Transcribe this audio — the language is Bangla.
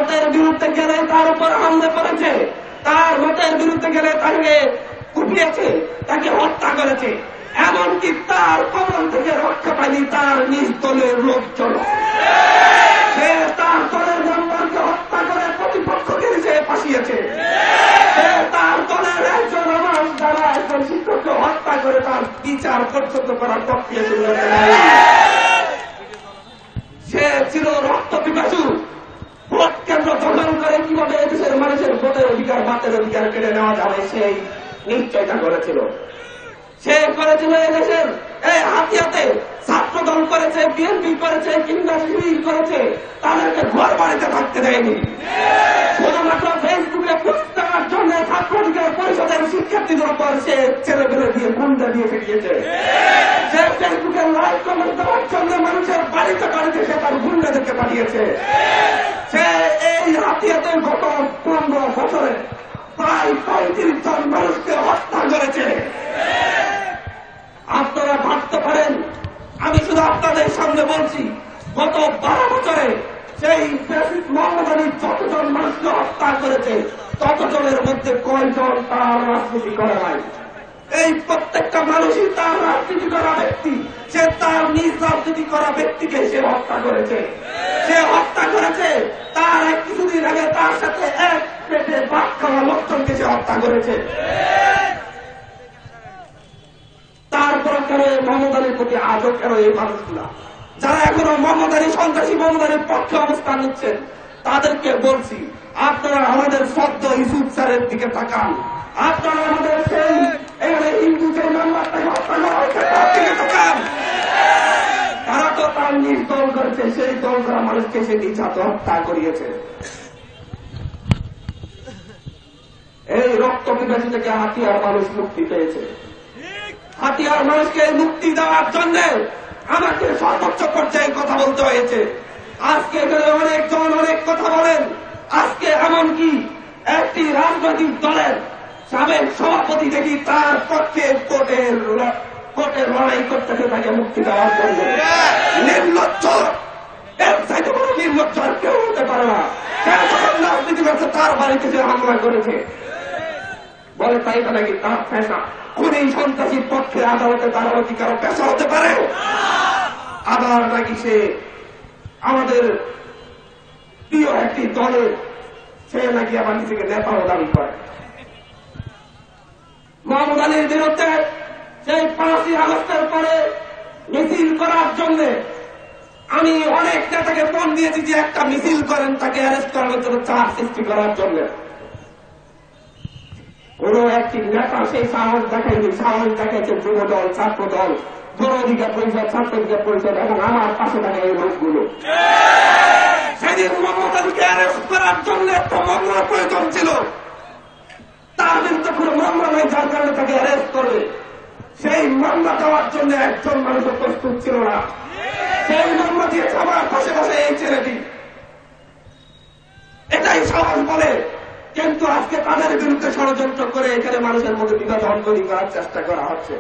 মতের বিরুদ্ধে গেলে তার উপর হামলা করেছে, তার মতের বিরুদ্ধে গেলে তাকে কুপিয়েছে, তাকে হত্যা করেছে, এমনকি তার কবল থেকে রক্ষা পায়নি তার নিজ দলের লোকজন। সে তার দলের মেম্বারকে হত্যা করে প্রতিপক্ষকে সে ফাঁসিয়েছে। সে তার দলের একজন আমার দ্বারা একজন শিক্ষককে হত্যা করে তার বিচার পর্যন্ত করার প্রক্রিয়া শুরু হয়েছে। সে ছিল রক্ত পিপাসু। ভোট কেন্দ্র দখল করে কিভাবে দেশের মানুষের ভোটের অধিকার, বাতের অধিকার কেড়ে নেওয়া যাবে সেই নিশ্চয়তা করেছিল। সে করেছিল এদেশের এই হাতিয়াতে ছাত্র দল করেছে, বিএনপি করেছে, কিংবা শিবির করেছে, তাদেরকে ঘর বাড়িতে থাকতে দেয়নি। শুধুমাত্র ফেসবুকে পোস্ট দেওয়ার জন্য ছাত্র অধিকার পরিষদের শিক্ষার্থীদের উপর সে ছেলেপেলে দিয়ে গুন্ডা দিয়ে ফিরিয়েছে। সে ফেসবুকে লাইভ কমেন্ট দেওয়ার জন্য মানুষের বাড়িতে বাড়িতে সে তার গুন্ডাদেরকে পাঠিয়েছে। সে এই হাতিয়াতে গত 15 বছরে প্রায় 35 জন মানুষকে হত্যা করেছে। আপনারা ভাবতে পারেন, আমি শুধু আপনাদের সামনে বলছি, গত 12 বছরে সেই মোহাম্মদ আলী যতজন মানুষকে হত্যা করেছে ততজনের মধ্যে কয়জন তার রাজনীতি করে নাই? এই প্রত্যেকটা মানুষই তার রাজনীতি করা ব্যক্তি। সে তার নিজ রাজনীতি করা ব্যক্তিকে সে হত্যা করেছে। সে হত্যা করেছে তার কিছুদিন আগে তার সাথে এক পেটে ভাত খাওয়া লোকজনকে সে হত্যা করেছে। তারপর কেন মোহাম্মদ আলীর প্রতি আজও কেন এই মানুষগুলা যারা এখনো মোহাম্মদ আলী সন্ত্রাসী মোহাম্মদ আলীর পক্ষে অবস্থান নিচ্ছেন, তাদেরকে বলছি, আপনারা আমাদের সদ্য ইউসুফ স্যারের দিকে তাকান। আপনারা আমাদের সেই এখানে হিন্দু যে মেম্বারটাকে হত্যা করা হয়েছে তার দিকে তাকান। তারা তো তার নিজ দল করেছে, সেই দল করা মানুষকে সে নিজ হাতে হত্যা করিয়েছে। এই রক্ত পিপাসী থেকে হাতিয়ার মানুষ মুক্তি পেয়েছে। হাতিয়ার মানুষকে মুক্তি দেওয়ার জন্য আমাকে সর্বোচ্চ পর্যায়ে কথা বলতে হয়েছে। আজকে এখানে অনেকজন অনেক কথা বলেন। আজকে এমনকি একটি রাজনৈতিক দলের সাবেক সভাপতি দেখি তার পক্ষে কোর্টের লড়াই করতেছে তাকে মুক্তি দেওয়ার জন্য। নির্লজ্জ, এর চাইতে বড় নির্লজ্জ আর কেউ হতে পারে না। রাজনীতি করছে, তার বাড়িতে সে হামলা করেছে, বলে তাই নাকি তার পেশা। কোন এই সন্ত্রাসীর পক্ষে আদালতে তার অধিকার পেশা হতে পারে? আবার নাকি সে আমাদের প্রিয় একটি দলের, সে নাকি আবার নিজেকে নেতাও দাবি করে। মোহাম্মদ আলীর বিরুদ্ধে সেই 5ই আগস্টের পরে মিছিল করার জন্য আমি অনেক নেতাকে ফোন দিয়েছি যে একটা মিছিল করেন, তাকে অ্যারেস্ট করানোর জন্য, চাপ সৃষ্টি করার জন্য। কোন একটি নেতা সেই সাহস দেখায়নি। সাহস দেখাইছে যুব দল, ছাত্র দল, গণ অধিকার পরিষদ, ছাত্র অধিকার পরিষদ এবং আমার পাশে থাকা এই লোকগুলো। সেদিন মোহাম্মদ আলীকে অ্যারেস্ট করার জন্য একটা মামলার প্রয়োজন ছিল। তার বিরুদ্ধে কোনো মামলা নেই যার কারণে তাকে অ্যারেস্ট করবে। সেই মামলা দেওয়ার জন্য একজন মানুষের প্রস্তুত ছিল না। সেই মামলা দিয়েছে আমার পাশে পাশে এই ছেলেটি। এটাই সাহস বলে। কিন্তু আজকে তাদের বিরুদ্ধে ষড়যন্ত্র করে এখানে মানুষের মধ্যে বিভাজন তৈরি করার চেষ্টা করা হচ্ছে।